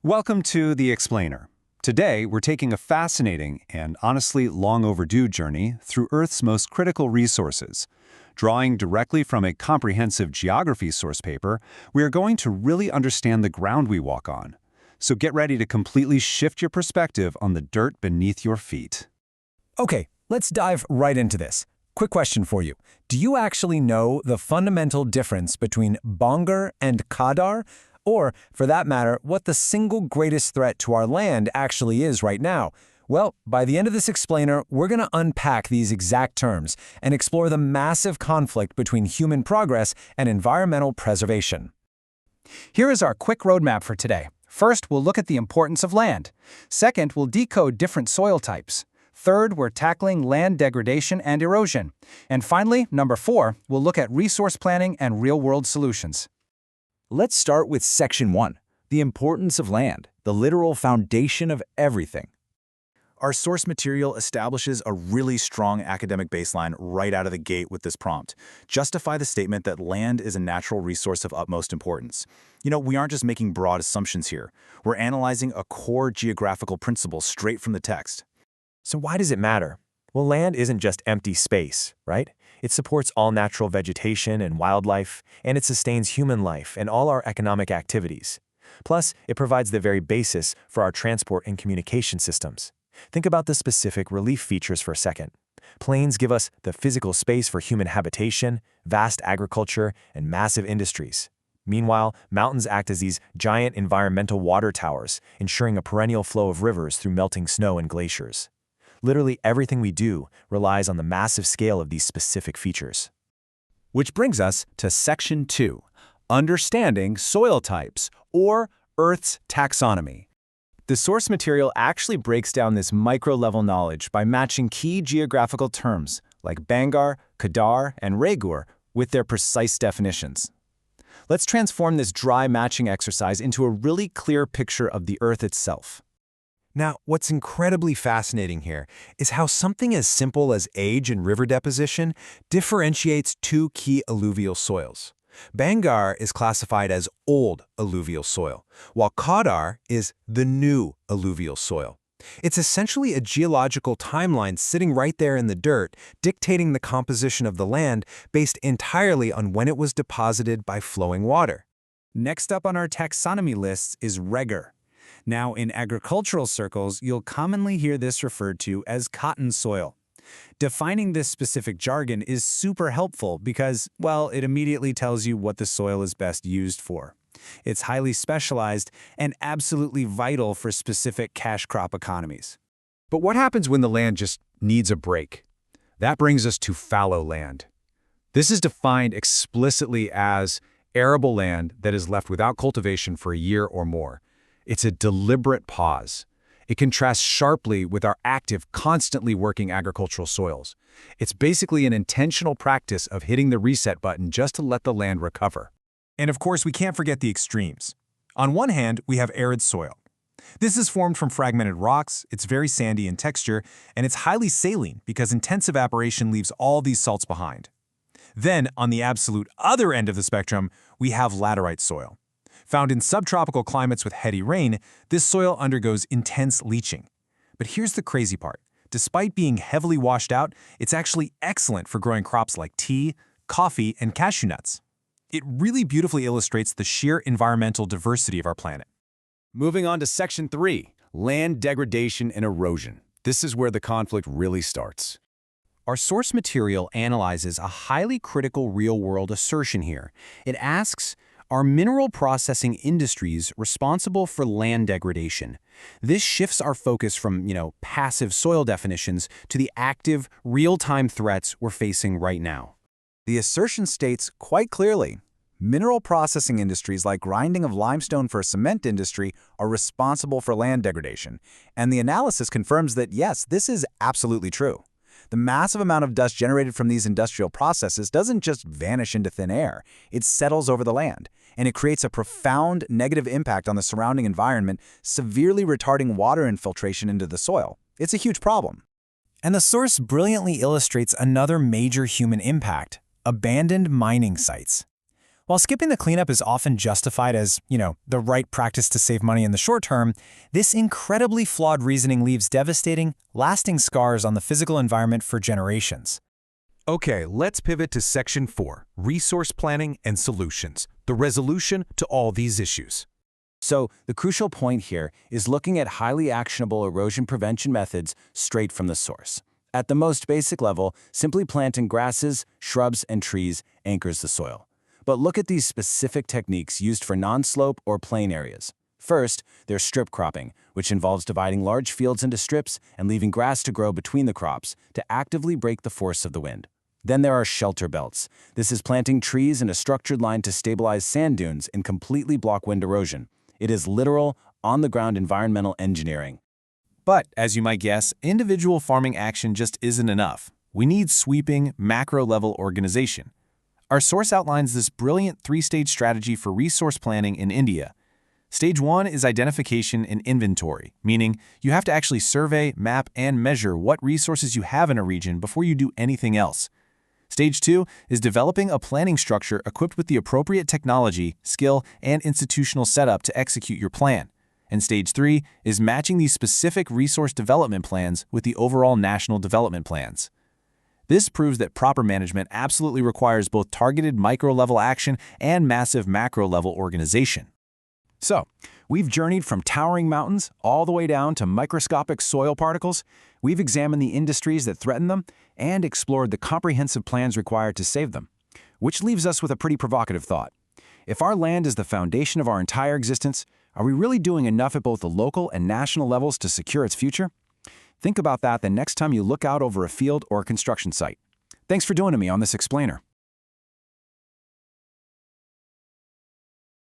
Welcome to The Explainer. Today, we're taking a fascinating and honestly long overdue journey through Earth's most critical resources. Drawing directly from a comprehensive geography source paper, we are going to really understand the ground we walk on. So get ready to completely shift your perspective on the dirt beneath your feet. Okay, let's dive right into this. Quick question for you. Do you actually know the fundamental difference between Bongar and Kadar? Or, for that matter, what the single greatest threat to our land actually is right now? Well, by the end of this explainer, we're going to unpack these exact terms and explore the massive conflict between human progress and environmental preservation. Here is our quick roadmap for today. First, we'll look at the importance of land. Second, we'll decode different soil types. Third, we're tackling land degradation and erosion. And finally, number 4, we'll look at resource planning and real-world solutions. Let's start with Section 1, the importance of land, the literal foundation of everything. Our source material establishes a really strong academic baseline right out of the gate with this prompt. Justify the statement that land is a natural resource of utmost importance. We aren't just making broad assumptions here. We're analyzing a core geographical principle straight from the text. So why does it matter? Well, land isn't just empty space, right? It supports all natural vegetation and wildlife, and it sustains human life and all our economic activities. Plus, it provides the very basis for our transport and communication systems. Think about the specific relief features for a second. Plains give us the physical space for human habitation, vast agriculture, and massive industries. Meanwhile, mountains act as these giant environmental water towers, ensuring a perennial flow of rivers through melting snow and glaciers. Literally everything we do relies on the massive scale of these specific features. Which brings us to Section 2, Understanding Soil Types, or Earth's Taxonomy. The source material actually breaks down this micro-level knowledge by matching key geographical terms like Bangar, Kadar, and Regur with their precise definitions. Let's transform this dry matching exercise into a really clear picture of the Earth itself. Now, what's incredibly fascinating here is how something as simple as age and river deposition differentiates two key alluvial soils. Bangar is classified as old alluvial soil, while Kadar is the new alluvial soil. It's essentially a geological timeline sitting right there in the dirt, dictating the composition of the land based entirely on when it was deposited by flowing water. Next up on our taxonomy lists is Regur. Now, in agricultural circles, you'll commonly hear this referred to as cotton soil. Defining this specific jargon is super helpful because, well, it immediately tells you what the soil is best used for. It's highly specialized and absolutely vital for specific cash crop economies. But what happens when the land just needs a break? That brings us to fallow land. This is defined explicitly as arable land that is left without cultivation for a year or more. It's a deliberate pause. It contrasts sharply with our active, constantly working agricultural soils. It's basically an intentional practice of hitting the reset button just to let the land recover. And of course, we can't forget the extremes. On one hand, we have arid soil. This is formed from fragmented rocks, it's very sandy in texture, and it's highly saline because intense evaporation leaves all these salts behind. Then, on the absolute other end of the spectrum, we have laterite soil. Found in subtropical climates with heavy rain, this soil undergoes intense leaching. But here's the crazy part. Despite being heavily washed out, it's actually excellent for growing crops like tea, coffee, and cashew nuts. It really beautifully illustrates the sheer environmental diversity of our planet. Moving on to Section 3, Land Degradation and Erosion. This is where the conflict really starts. Our source material analyzes a highly critical real-world assertion here. It asks, are mineral processing industries responsible for land degradation? This shifts our focus from, passive soil definitions to the active, real-time threats we're facing right now. The assertion states quite clearly, mineral processing industries like grinding of limestone for a cement industry are responsible for land degradation. And the analysis confirms that, yes, this is absolutely true. The massive amount of dust generated from these industrial processes doesn't just vanish into thin air. It settles over the land, and it creates a profound negative impact on the surrounding environment, severely retarding water infiltration into the soil. It's a huge problem. And the source brilliantly illustrates another major human impact: abandoned mining sites. While skipping the cleanup is often justified as, the right practice to save money in the short term, this incredibly flawed reasoning leaves devastating, lasting scars on the physical environment for generations. Okay, let's pivot to Section 4, Resource Planning and Solutions, the resolution to all these issues. So, the crucial point here is looking at highly actionable erosion prevention methods straight from the source. At the most basic level, simply planting grasses, shrubs, and trees anchors the soil. But look at these specific techniques used for non-slope or plain areas. First, there's strip cropping, which involves dividing large fields into strips and leaving grass to grow between the crops to actively break the force of the wind. Then there are shelter belts. This is planting trees in a structured line to stabilize sand dunes and completely block wind erosion. It is literal, on-the-ground environmental engineering. But, as you might guess, individual farming action just isn't enough. We need sweeping, macro-level organization. Our source outlines this brilliant three-stage strategy for resource planning in India. Stage 1 is identification and inventory, meaning you have to actually survey, map, and measure what resources you have in a region before you do anything else. Stage 2 is developing a planning structure equipped with the appropriate technology, skill, and institutional setup to execute your plan. And Stage 3 is matching these specific resource development plans with the overall national development plans. This proves that proper management absolutely requires both targeted micro-level action and massive macro-level organization. So, we've journeyed from towering mountains all the way down to microscopic soil particles. We've examined the industries that threaten them and explored the comprehensive plans required to save them. Which leaves us with a pretty provocative thought. If our land is the foundation of our entire existence, are we really doing enough at both the local and national levels to secure its future? Think about that the next time you look out over a field or a construction site. Thanks for joining me on this explainer.